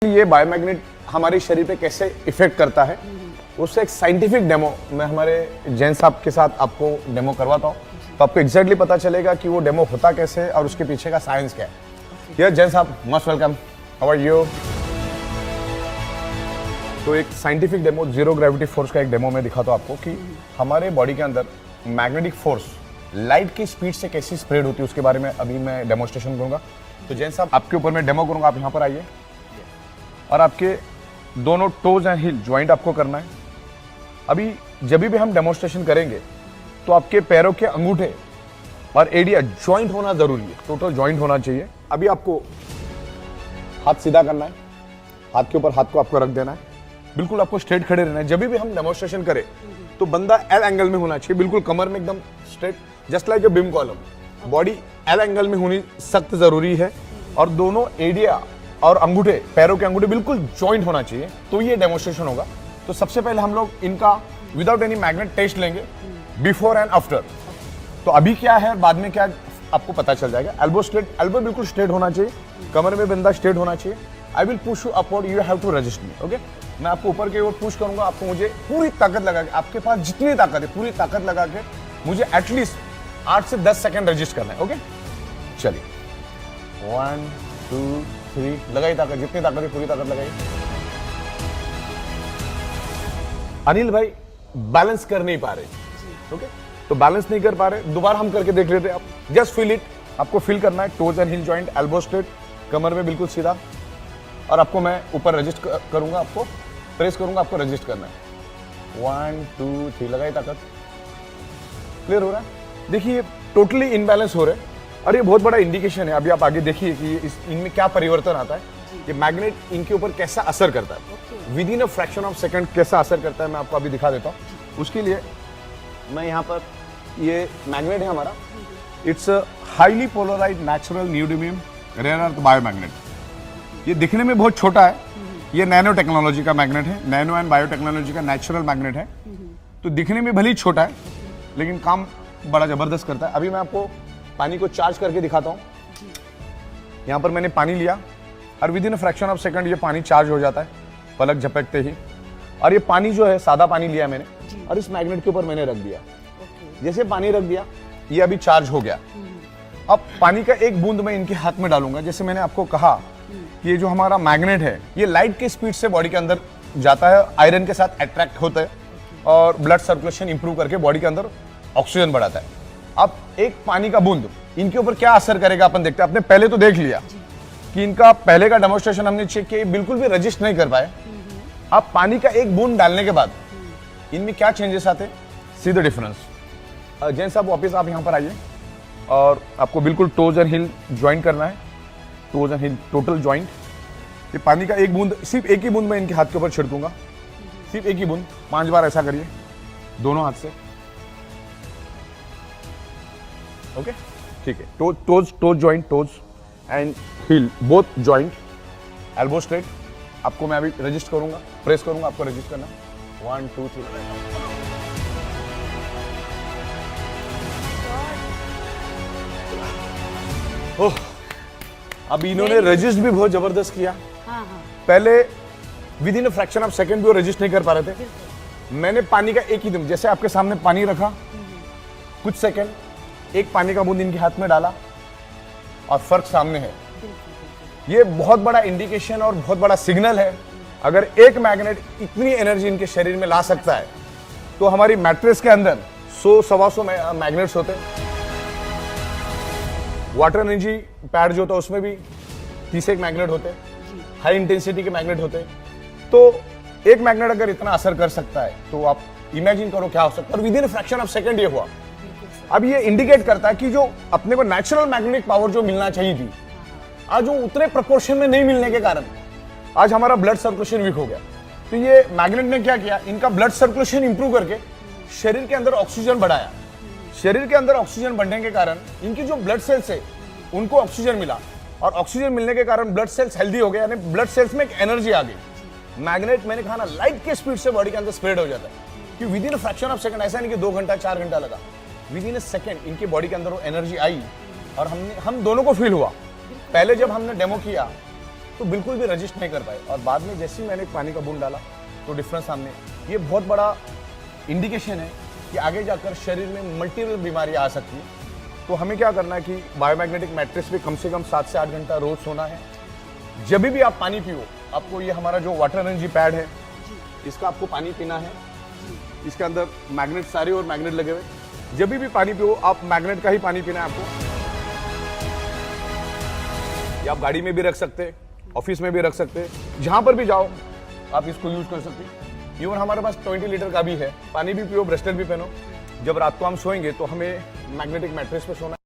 ये बायोमैग्नेट हमारे शरीर पे कैसे इफेक्ट करता है उससे एक साइंटिफिक डेमो मैं हमारे जैन साहब के साथ आपको डेमो करवाता हूँ, तो आपको एग्जैक्टली पता चलेगा कि वो डेमो होता कैसे है और उसके पीछे का साइंस क्या है। ये जैन साहब most welcome, how are you. तो एक scientific demo, zero gravity force का एक डेमो मैं दिखाता हूँ आपको कि हमारे बॉडी के अंदर मैग्नेटिक फोर्स लाइट की स्पीड से कैसी स्प्रेड होती है उसके बारे में अभी मैं डेमोस्ट्रेशन करूंगा। तो जैन साहब आपके ऊपर मैं डेमो करूंगा, आप यहाँ पर आइए और आपके दोनों टोज एंड हिल ज्वाइंट आपको करना है। अभी जब भी हम डेमोस्ट्रेशन करेंगे तो आपके पैरों के अंगूठे और एडिया ज्वाइंट होना जरूरी है, टोटल ज्वाइंट होना चाहिए। अभी आपको हाथ सीधा करना है, हाथ के ऊपर हाथ को आपको रख देना है, बिल्कुल आपको स्ट्रेट खड़े रहना है। जब भी हम डेमोस्ट्रेशन करें तो बंदा एल एंगल में होना चाहिए, बिल्कुल कमर में एकदम straight, just like a beam column. Body L angle में होनी सख्त जरूरी है और दोनों एडिया और अंगूठे, पैरों के अंगूठे बिल्कुल जॉइंट होना चाहिए, तो ये डेमोस्ट्रेशन होगा। तो सबसे पहले हम लोग इनका विदाउट एनी मैग्नेट टेस्ट लेंगे, बिफोर एंड आफ्टर। तो अभी क्या है बाद में क्या आपको पता चल जाएगा। एल्बो स्ट्रेट, एल्बो बिल्कुल स्ट्रेट होना चाहिए, कमर में बंदा स्ट्रेट होना चाहिए। I will push you upward, you have to resist me, okay. मैं आपको ऊपर की ओर पुश करूंगा, आपको मुझे पूरी ताकत लगा के, आपके पास जितनी ताकत है पूरी ताकत लगा के मुझे एटलीस्ट 8 से 10 सेकंड रेजिस्ट करना है, ओके। चलिए 1 2 3 लगाई ताकत, जितनी ताकत है पूरी ताकत लगाई। अनिल भाई बैलेंस कर नहीं पा रहे, ओके, तो बैलेंस नहीं कर पा रहे, दोबारा हम करके देख लेते हैं। आप जस्ट फील इट, आपको फील करना है toes and heel joint, elbow straight, कमर में बिल्कुल सीधा, और आपको मैं ऊपर रजिस्ट करूंगा, आपको प्रेस करूंगा, आपको रजिस्ट करना है। 1 2 3 लगाई ताकत। क्लियर हो रहा है? देखिए टोटली इनबैलेंस हो रहे हैं और ये बहुत बड़ा इंडिकेशन है। अभी आप आगे देखिए कि इनमें क्या परिवर्तन आता है, कि मैग्नेट इनके ऊपर कैसा असर करता है, with in a fraction of second कैसा असर करता है, मैं आपको अभी दिखा देता हूँ। उसके लिए मैं यहाँ पर, ये मैग्नेट है हमारा, it's highly polarised natural neodymium rare earth biomagnet. ये दिखने में बहुत छोटा है, ये नैनो टेक्नोलॉजी का मैग्नेट है, नैनो एंड बायोटेक्नोलॉजी का नेचुरल मैग्नेट है। तो दिखने में भले ही छोटा है लेकिन काम बड़ा जबरदस्त करता है। अभी मैं आपको पानी को चार्ज करके दिखाता हूँ। यहाँ पर मैंने पानी लिया और with in a fraction of second ये पानी चार्ज हो जाता है पलक झपकते ही। और ये पानी जो है सादा पानी लिया मैंने और इस मैग्नेट के ऊपर मैंने रख दिया। जैसे पानी रख दिया ये अभी चार्ज हो गया। अब पानी का एक बूंद मैं इनके हाथ में डालूंगा। जैसे मैंने आपको कहा ये जो हमारा मैग्नेट है ये लाइट के स्पीड से बॉडी के अंदर जाता है, आयरन के साथ अट्रैक्ट होता है और ब्लड सर्कुलेशन इंप्रूव करके बॉडी के अंदर ऑक्सीजन बढ़ाता है। अब एक पानी का बूंद इनके ऊपर क्या असर करेगा अपन देखते हैं। आपने पहले तो देख लिया कि इनका पहले का डेमोस्ट्रेशन हमने चेक किया, बिल्कुल भी रजिस्ट नहीं कर पाए। अब पानी का एक बूंद डालने के बाद इनमें क्या चेंजेस आते हैं, सी द डिफरेंस। जैन साहब वापस आप यहाँ पर आइए और आपको बिल्कुल टोज एंड हिल ज्वाइंट करना है, toes and hill total joint. ये पानी का एक बूंद, सिर्फ एक ही बूंद मैं इनके हाथ के ऊपर छिड़कूंगा, सिर्फ एक ही बूंद। 5 बार ऐसा करिए दोनों हाथ से, ओके, ठीक है। Toes joint, toes and hill both joint, elbow straight. आपको मैं अभी रजिस्ट करूंगा, प्रेस करूंगा, आपको रजिस्ट करना। 1 2 3। ओह, अब इन्होंने रजिस्ट भी बहुत जबरदस्त किया। पहले with in a fraction of second भी वो रजिस्ट नहीं कर पा रहे थे। मैंने पानी का एक ही दम, जैसे आपके सामने पानी रखा, कुछ सेकंड, एक पानी का बूंद इनके हाथ में डाला और फर्क सामने है। ये बहुत बड़ा इंडिकेशन और बहुत बड़ा सिग्नल है। अगर एक मैग्नेट इतनी एनर्जी इनके शरीर में ला सकता है तो हमारी मैट्रेस के अंदर 100-125 मैग्नेट्स होते हैं। वाटर एनर्जी पैड जो होता है उसमें भी 30 मैग्नेट होते हैं, हाई इंटेंसिटी के मैग्नेट होते हैं। तो एक मैग्नेट अगर इतना असर कर सकता है तो आप इमेजिन करो क्या हो सकता है। और with in fraction of second ये हुआ। अब ये इंडिकेट करता है कि जो अपने को नेचुरल मैग्नेटिक पावर जो मिलना चाहिए थी, आज वो उतने प्रोपोर्शन में नहीं मिलने के कारण आज हमारा ब्लड सर्कुलेशन वीक हो गया। तो ये मैग्नेट ने क्या किया, इनका ब्लड सर्कुलेशन इंप्रूव करके शरीर के अंदर ऑक्सीजन बढ़ाया। शरीर के अंदर ऑक्सीजन बढ़ने के कारण इनकी जो ब्लड सेल्स है उनको ऑक्सीजन मिला और ऑक्सीजन मिलने के कारण ब्लड सेल्स हेल्दी हो गए, यानी ब्लड सेल्स में एक एनर्जी आ गई। मैग्नेट मैंने कहा ना लाइट के स्पीड से बॉडी के अंदर स्प्रेड हो जाता है कि with in fraction of second, ऐसा नहीं कि 2 घंटा 4 घंटा लगा, विद इन अ सेकंड इनकी बॉडी के अंदर वो एनर्जी आई और हम दोनों को फील हुआ। पहले जब हमने डेमो किया तो बिल्कुल भी रजिस्ट नहीं कर पाए। और बाद में जैसे ही मैंने पानी का बूंद डाला तो डिफरेंस सामने। ये बहुत बड़ा इंडिकेशन है कि आगे जाकर शरीर में मल्टीपल बीमारियां आ सकती है। तो हमें क्या करना है कि बायोमैग्नेटिक मैट्रेस पे कम से कम 7 से 8 घंटा रोज सोना है। जब भी आप पानी पियो, आपको ये हमारा जो वाटर एनर्जी पैड है, इसका आपको पानी पीना है। इसके अंदर मैग्नेट, सारे और मैग्नेट लगे हुए। जब भी पानी पियो, आप मैग्नेट का ही पानी पीना है आपको। ये आप गाड़ी में भी रख सकते हैं, ऑफिस में भी रख सकते हैं, जहां पर भी जाओ आप इसको यूज कर सकते हैं। इवन हमारे पास 20 लीटर का भी है। पानी भी पियो, ब्रेसलेट भी पहनो। जब रात को हम सोएंगे तो हमें मैग्नेटिक मैट्रेस पे सोना है।